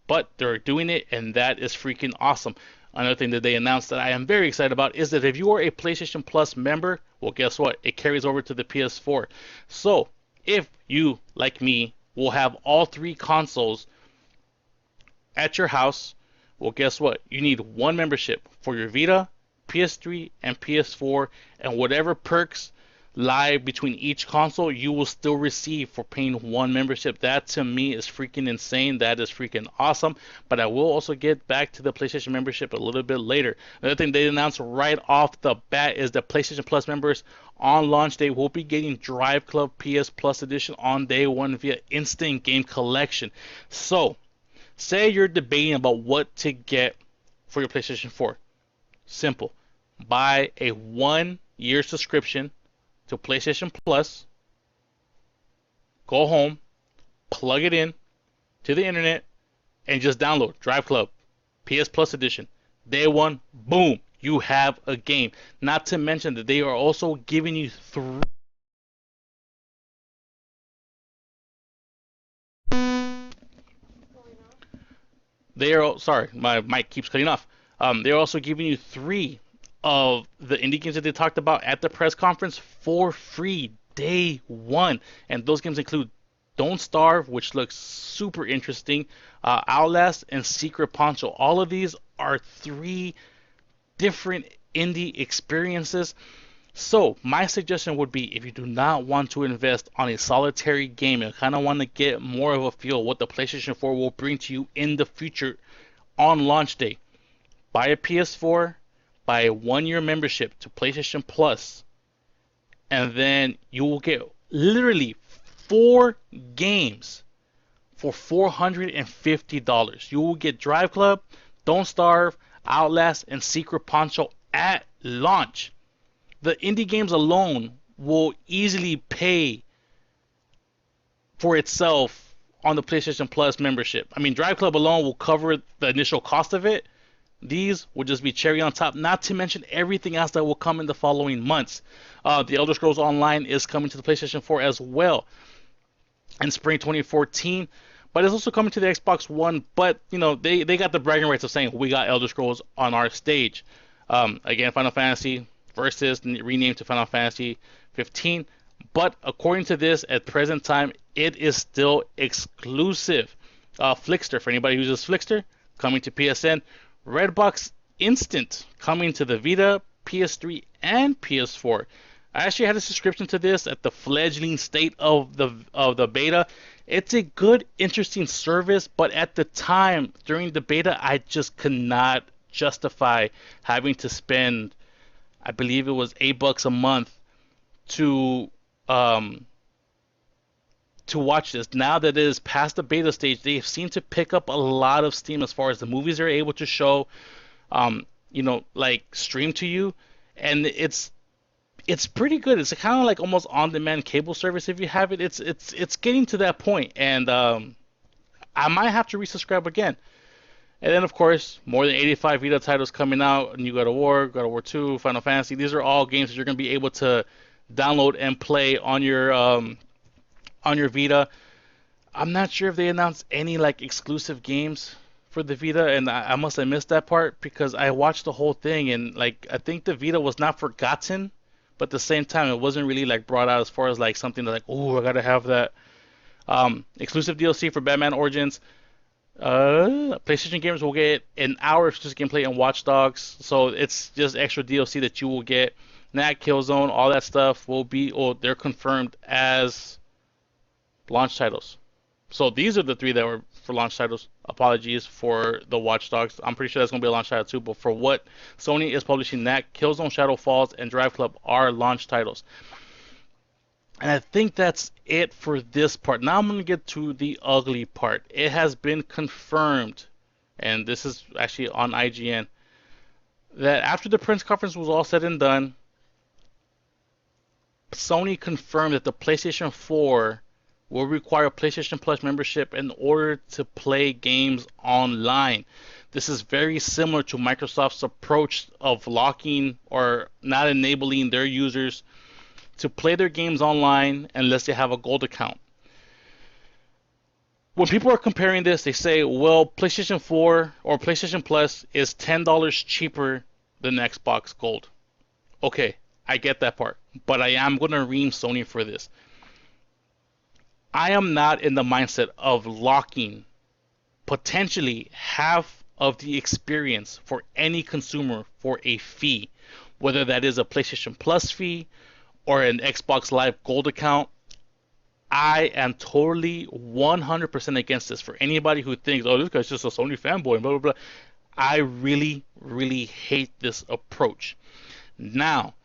but they're doing it, and that is freaking awesome. Another thing that they announced that I am very excited about is that if you are a PlayStation Plus member, well, guess what? It carries over to the PS4. So if you, like me, will have all three consoles at your house, well, guess what? You need one membership for your Vita, PS3, and PS4, and whatever perks lie between each console, you will still receive for paying one membership. That to me is freaking insane. That is freaking awesome. But I will also get back to the PlayStation membership a little bit later. Another thing they announced right off the bat is that PlayStation Plus members on launch day will be getting Drive Club PS Plus Edition on day one via Instant Game Collection. So, say you're debating about what to get for your PlayStation 4. Simple. Buy a 1 year subscription to PlayStation Plus, go home, plug it in to the internet, and just download Drive Club PS Plus Edition. Day one, boom, you have a game. Not to mention that they are also giving you three. They are sorry, my mic keeps cutting off. They're also giving you three of the indie games that they talked about at the press conference for free day one, and those games include Don't Starve, which looks super interesting, Outlast, and Secret Poncho. All of these are three different indie experiences. So my suggestion would be, if you do not want to invest on a solitary game and kind of want to get more of a feel what the PlayStation 4 will bring to you in the future on launch day, buy a PS4, buy a 1 year membership to PlayStation Plus, and then you will get literally 4 games for $450. You will get Drive Club, Don't Starve, Outlast, and Secret Poncho at launch. The indie games alone will easily pay for itself on the PlayStation Plus membership. I mean, Drive Club alone will cover the initial cost of it. These will just be cherry on top, not to mention everything else that will come in the following months. The Elder Scrolls Online is coming to the PlayStation 4 as well in spring 2014, but it's also coming to the Xbox One. But you know, they got the bragging rights of saying we got Elder Scrolls on our stage. Again, Final Fantasy Versus renamed to Final Fantasy 15, but according to this, at present time, it is still exclusive. Flickster, for anybody who uses Flickster, coming to PSN. Redbox Instant coming to the Vita, PS3, and PS4. I actually had a subscription to this at the fledgling state of the beta. It's a good, interesting service, but at the time during the beta, I just could not justify having to spend, I believe it was $8 a month to watch this. Now that it is past the beta stage, they seem to pick up a lot of steam as far as the movies they're able to show, like stream to you, and it's pretty good. It's kind of like almost on-demand cable service if you have it. It's getting to that point, and I might have to resubscribe again. And then, of course, more than 85 Vita titles coming out. New God of War, God of War 2, Final Fantasy. These are all games that you're going to be able to download and play on your Vita. I'm not sure if they announced any like exclusive games for the Vita, and I must have missed that part because I watched the whole thing, and like I think the Vita was not forgotten, but at the same time it wasn't really like brought out as far as like something like, oh, I gotta have that. Exclusive DLC for Batman Origins. PlayStation gamers will get an hour of exclusive gameplay in Watch Dogs, so it's just extra DLC that you will get. Knack, Killzone, all that stuff will be, or they're confirmed as launch titles. So these are the three that were for launch titles. Apologies for the Watch Dogs. I'm pretty sure that's going to be a launch title too, but for what Sony is publishing, Knack, Killzone, Shadow Falls, and Drive Club are launch titles. And I think that's it for this part. Now I'm going to get to the ugly part. It has been confirmed, and this is actually on IGN, that after the press conference was all said and done, Sony confirmed that the PlayStation 4 will require PlayStation Plus membership in order to play games online. This is very similar to Microsoft's approach of locking or not enabling their users to play their games online unless they have a gold account. when people are comparing this, they say, well, PlayStation 4 or PlayStation Plus is $10 cheaper than Xbox Gold. Okay, I get that part, but I am going to ream Sony for this. I am not in the mindset of locking potentially half of the experience for any consumer for a fee, whether that is a PlayStation Plus fee or an Xbox Live Gold account. I am totally 100% against this. For anybody who thinks, oh, this guy's just a Sony fanboy and blah, blah, blah. I really, really hate this approach. Now,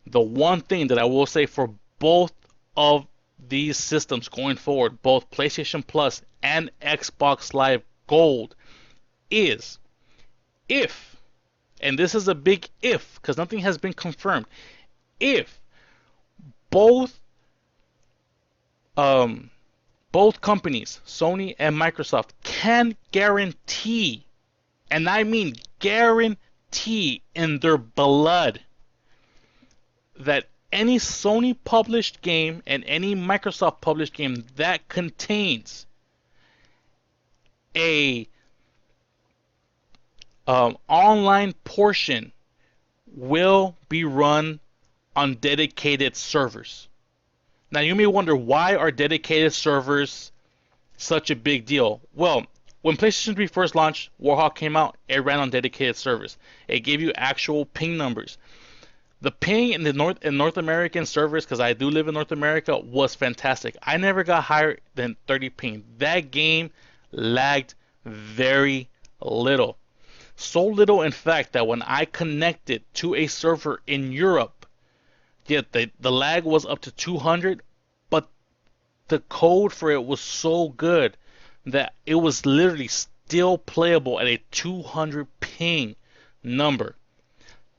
the one thing that I will say for both of these systems going forward, both PlayStation Plus and Xbox Live Gold, is if, and this is a big if because nothing has been confirmed, if both both companies, Sony and Microsoft, can guarantee, and I mean guarantee in their blood, that any Sony published game and any Microsoft published game that contains a online portion will be run on dedicated servers. Now you may wonder, why are dedicated servers such a big deal? Well, when PlayStation 3 first launched, Warhawk came out, it ran on dedicated servers. It gave you actual ping numbers. The ping in the North American servers, because I do live in North America, was fantastic. I never got higher than 30 ping. That game lagged very little. So little, in fact, that when I connected to a server in Europe, yeah, the lag was up to 200, but the code for it was so good that it was literally still playable at a 200 ping number.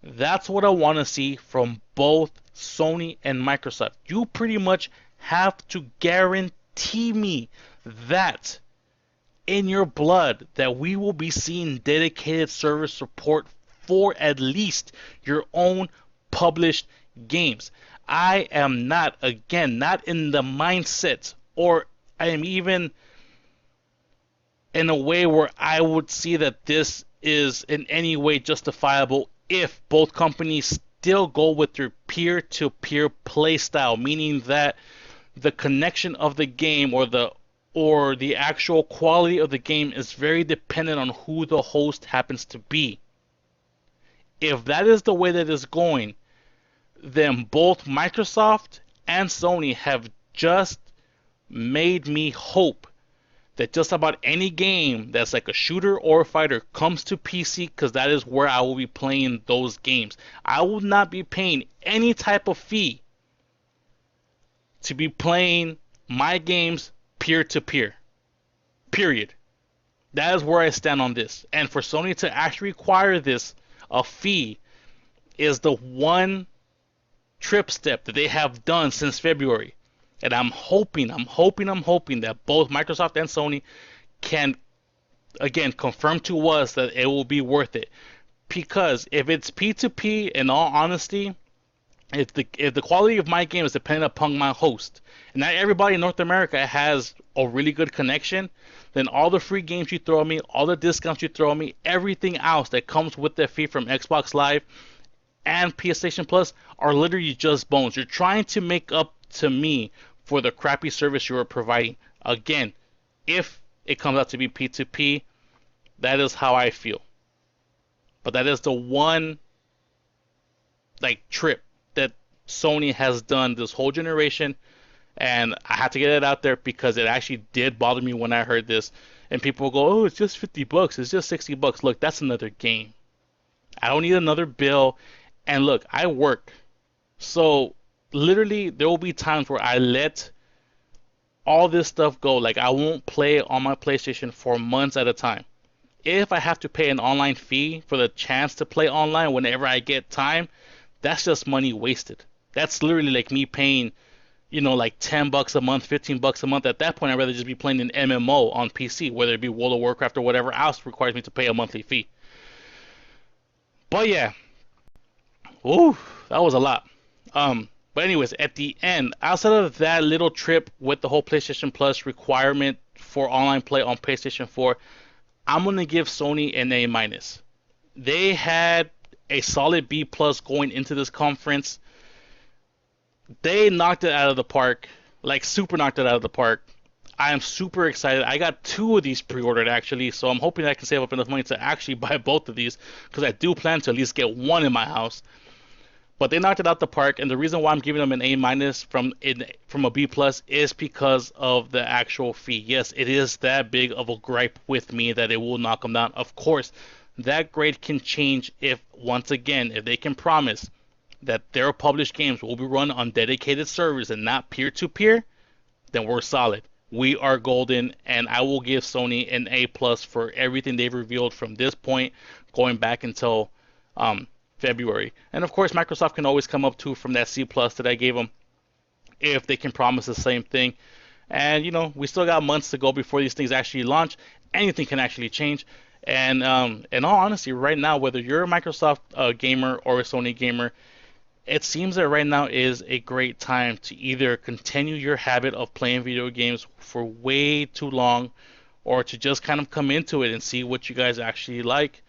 That's what I want to see from both Sony and Microsoft. You pretty much have to guarantee me that in your blood that we will be seeing dedicated server support for at least your own published games. I am not, again, not in the mindset, or I am even in a way where I would see that this is in any way justifiable if both companies still go with their peer-to-peer play style, meaning that the connection of the game or the actual quality of the game is very dependent on who the host happens to be. If that is the way that it's going, then both Microsoft and Sony have just made me hope that just about any game that's like a shooter or a fighter comes to PC, because that is where I will be playing those games. I will not be paying any type of fee to be playing my games peer-to-peer. Period. That is where I stand on this. And for Sony to actually require this, a fee, is the one trip step that they have done since February. And I'm hoping that both Microsoft and Sony can, again, confirm to us that it will be worth it. Because if it's P2P, in all honesty, if the quality of my game is dependent upon my host, and not everybody in North America has a really good connection, then all the free games you throw at me, all the discounts you throw at me, everything else that comes with that fee from Xbox Live and PlayStation Plus are literally just bones. You're trying to make up to me for the crappy service you are providing. Again, if it comes out to be P2P, that is how I feel. But that is the one trip that Sony has done this whole generation, and I had to get it out there because it actually did bother me when I heard this. And people will go, "Oh, it's just $50. It's just $60." Look, that's another game. I don't need another bill. And look, I work, so literally there will be times where I let all this stuff go. Like, I won't play on my PlayStation for months at a time. If I have to pay an online fee for the chance to play online whenever I get time, that's just money wasted. That's literally like me paying, like $10 a month, $15 a month. At that point, I'd rather just be playing an MMO on PC, whether it be World of Warcraft or whatever else requires me to pay a monthly fee. But yeah, ooh, that was a lot. But anyways, at the end, outside of that little trip with the whole PlayStation Plus requirement for online play on PlayStation 4, I'm gonna give Sony an A minus. They had a solid B plus going into this conference. They knocked it out of the park, like super knocked it out of the park. I am super excited. I got two of these pre-ordered actually, so I'm hoping I can save up enough money to actually buy both of these because I do plan to at least get one in my house. But they knocked it out the park, and the reason why I'm giving them an A minus from a B plus is because of the actual fee. Yes, it is that big of a gripe with me that it will knock them down. Of course, that grade can change if once again if they can promise that their published games will be run on dedicated servers and not peer to peer, then we're solid. We are golden, and I will give Sony an A plus for everything they've revealed from this point, going back until February. And of course, Microsoft can always come up too from that C plus that I gave them if they can promise the same thing. And we still got months to go before these things actually launch. Anything can actually change. And in all honesty, right now, whether you're a Microsoft gamer or a Sony gamer, it seems that right now is a great time to either continue your habit of playing video games for way too long, or to just kind of come into it and see what you guys actually like.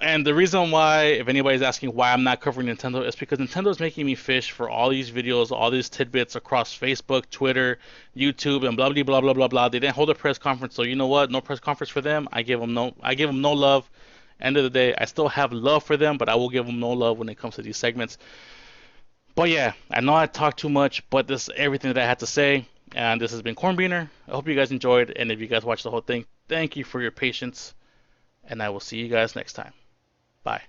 And the reason why, if anybody's asking why I'm not covering Nintendo, is because Nintendo is making me fish for all these videos, all these tidbits across Facebook, Twitter, YouTube, and blah blah blah blah blah blah. They didn't hold a press conference, so you know what? No press conference for them. I give them no love. End of the day, I still have love for them, but I will give them no love when it comes to these segments. But yeah, I know I talked too much, but this is everything that I had to say. And this has been Cornbeaner. I hope you guys enjoyed, and if you guys watched the whole thing, thank you for your patience, and I will see you guys next time. Bye.